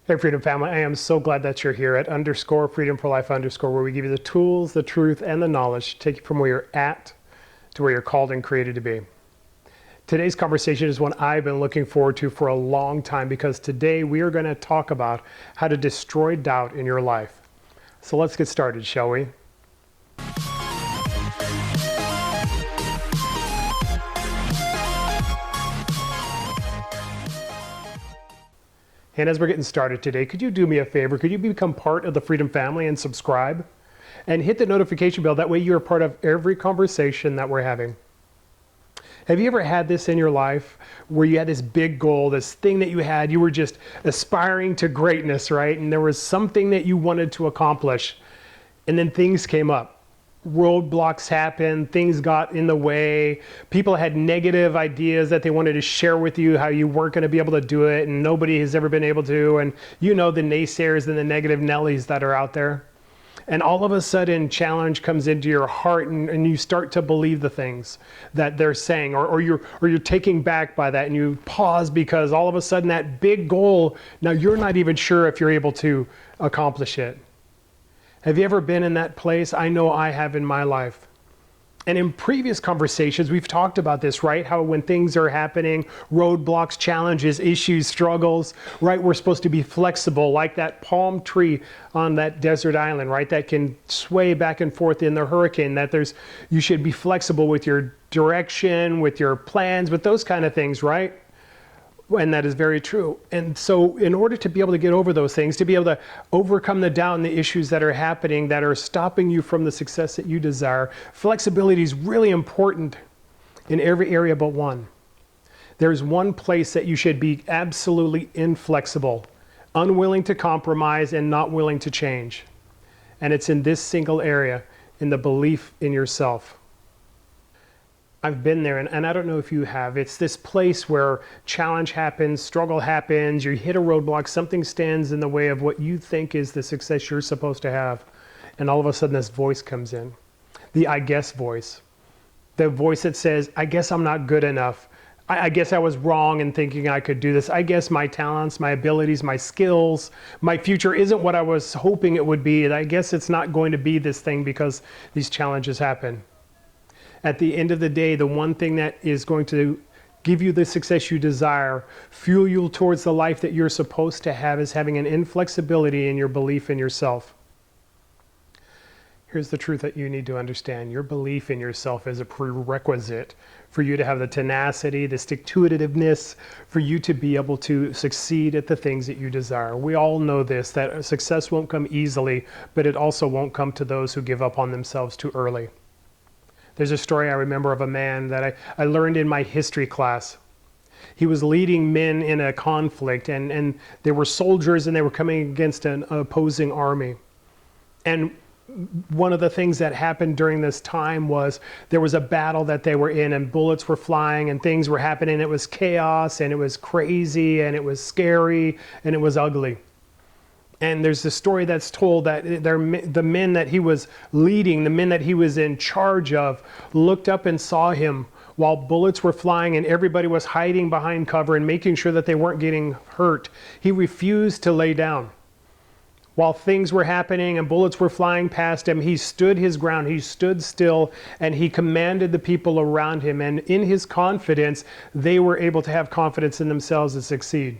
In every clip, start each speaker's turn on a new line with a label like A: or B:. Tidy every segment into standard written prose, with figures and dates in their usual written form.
A: Hey, Freedom Family, I am so glad that you're here at Freedom for Life where we give you the tools, the truth, and the knowledge to take you from where you're at to where you're called and created to be. Today's conversation is one I've been looking forward to for a long time because today we are going to talk about how to destroy doubt in your life. So let's get started, shall we? And as we're getting started today, could you do me a favor? Could you become part of the Freedom Family and subscribe? And hit the notification bell. That way you're a part of every conversation that we're having. Have you ever had this in your life where you had this big goal, this thing that you were just aspiring to greatness, right? And there was something that you wanted to accomplish, and then things came up. Roadblocks happened, things got in the way, people had negative ideas that they wanted to share with you, how you weren't going to be able to do it, and nobody has ever been able to, and you know the naysayers and the negative Nellies that are out there. And all of a sudden, challenge comes into your heart, and you start to believe the things that they're saying, or you're taken back by that, and you pause because all of a sudden that big goal, now you're not even sure if you're able to accomplish it. Have you ever been in that place? I know I have in my life. And in previous conversations, we've talked about this, right? How when things are happening, roadblocks, challenges, issues, struggles, right? We're supposed to be flexible, like that palm tree on that desert island, right? That can sway back and forth in the hurricane, you should be flexible with your direction, with your plans, with those kind of things, right? And that is very true. And so in order to be able to get over those things, to be able to overcome the doubt and the issues that are happening that are stopping you from the success that you desire, flexibility is really important in every area but one. There's one place that you should be absolutely inflexible, unwilling to compromise and not willing to change. And it's in this single area, in the belief in yourself. I've been there, and I don't know if you have. It's this place where challenge happens, struggle happens, you hit a roadblock, something stands in the way of what you think is the success you're supposed to have. And all of a sudden this voice comes in, the I guess voice. The voice that says, I guess I'm not good enough. I guess I was wrong in thinking I could do this. I guess my talents, my abilities, my skills, my future isn't what I was hoping it would be. And I guess it's not going to be this thing because these challenges happen. At the end of the day, the one thing that is going to give you the success you desire, fuel you towards the life that you're supposed to have, is having an inflexibility in your belief in yourself. Here's the truth that you need to understand. Your belief in yourself is a prerequisite for you to have the tenacity, the stick-to-itiveness, for you to be able to succeed at the things that you desire. We all know this, that success won't come easily, but it also won't come to those who give up on themselves too early. There's a story I remember of a man that I learned in my history class. He was leading men in a conflict, and they were soldiers and they were coming against an opposing army. And one of the things that happened during this time was there was a battle that they were in, and bullets were flying and things were happening. It was chaos and it was crazy and it was scary and it was ugly. And there's a story that's told that the men that he was leading, the men that he was in charge of, looked up and saw him while bullets were flying and everybody was hiding behind cover and making sure that they weren't getting hurt. He refused to lay down. While things were happening and bullets were flying past him, he stood his ground, he stood still, and he commanded the people around him. And in his confidence, they were able to have confidence in themselves and succeed.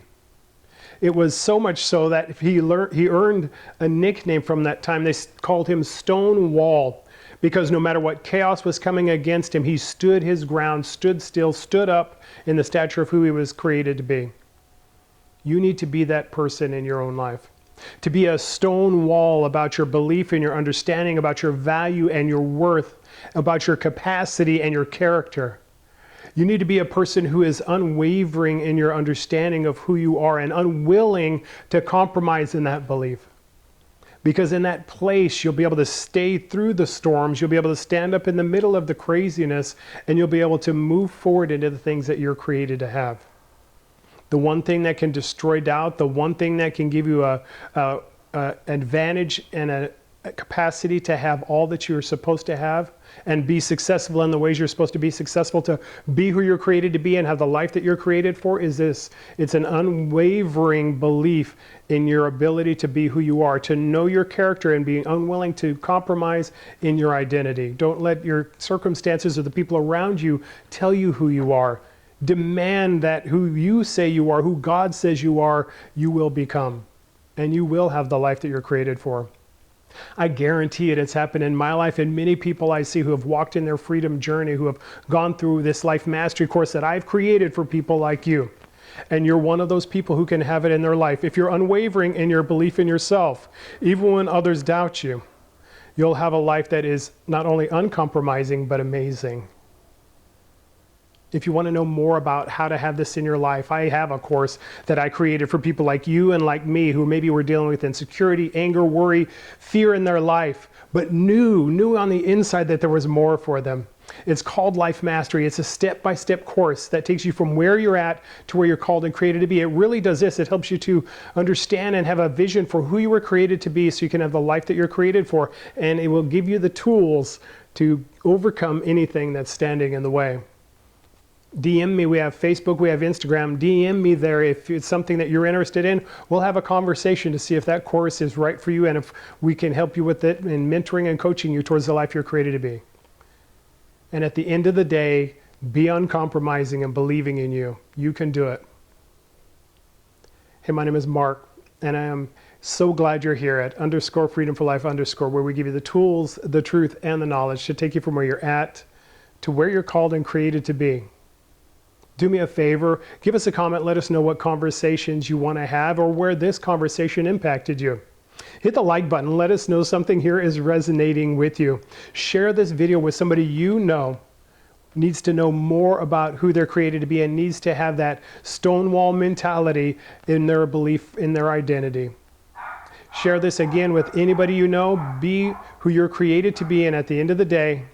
A: It was so much so that he earned a nickname from that time. They called him Stonewall, because no matter what chaos was coming against him, he stood his ground, stood still, stood up in the stature of who he was created to be. You need to be that person in your own life. To be a stone wall about your belief and your understanding, about your value and your worth, about your capacity and your character. You need to be a person who is unwavering in your understanding of who you are and unwilling to compromise in that belief. Because in that place, you'll be able to stay through the storms, you'll be able to stand up in the middle of the craziness, and you'll be able to move forward into the things that you're created to have. The one thing that can destroy doubt, the one thing that can give you a advantage and capacity to have all that you're supposed to have and be successful in the ways you're supposed to be successful, to be who you're created to be and have the life that you're created for, is this. It's an unwavering belief in your ability to be who you are, to know your character and being unwilling to compromise in your identity. Don't let your circumstances or the people around you tell you who you are. Demand that who you say you are, who God says you are, you will become. And you will have the life that you're created for. I guarantee it. It's happened in my life and many people I see who have walked in their freedom journey, who have gone through this life mastery course that I've created for people like you. And you're one of those people who can have it in their life. If you're unwavering in your belief in yourself, even when others doubt you, you'll have a life that is not only uncompromising, but amazing. If you want to know more about how to have this in your life, I have a course that I created for people like you and like me who maybe were dealing with insecurity, anger, worry, fear in their life, but knew on the inside that there was more for them. It's called Life Mastery. It's a step-by-step course that takes you from where you're at to where you're called and created to be. It really does this. It helps you to understand and have a vision for who you were created to be so you can have the life that you're created for. And it will give you the tools to overcome anything that's standing in the way. DM me. We have Facebook, we have Instagram. DM me there if it's something that you're interested in. We'll have a conversation to see if that course is right for you and if we can help you with it in mentoring and coaching you towards the life you're created to be. And at the end of the day, be uncompromising and believing in you. You can do it. Hey, my name is Mark, and I am so glad you're here at _freedom4life_, where we give you the tools, the truth, and the knowledge to take you from where you're at to where you're called and created to be. Do me a favor, give us a comment, let us know what conversations you want to have or where this conversation impacted you. Hit the like button, let us know something here is resonating with you. Share this video with somebody you know needs to know more about who they're created to be and needs to have that stonewall mentality in their belief, in their identity. Share this again with anybody you know. Be who you're created to be, and at the end of the day,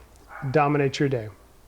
A: dominate your day.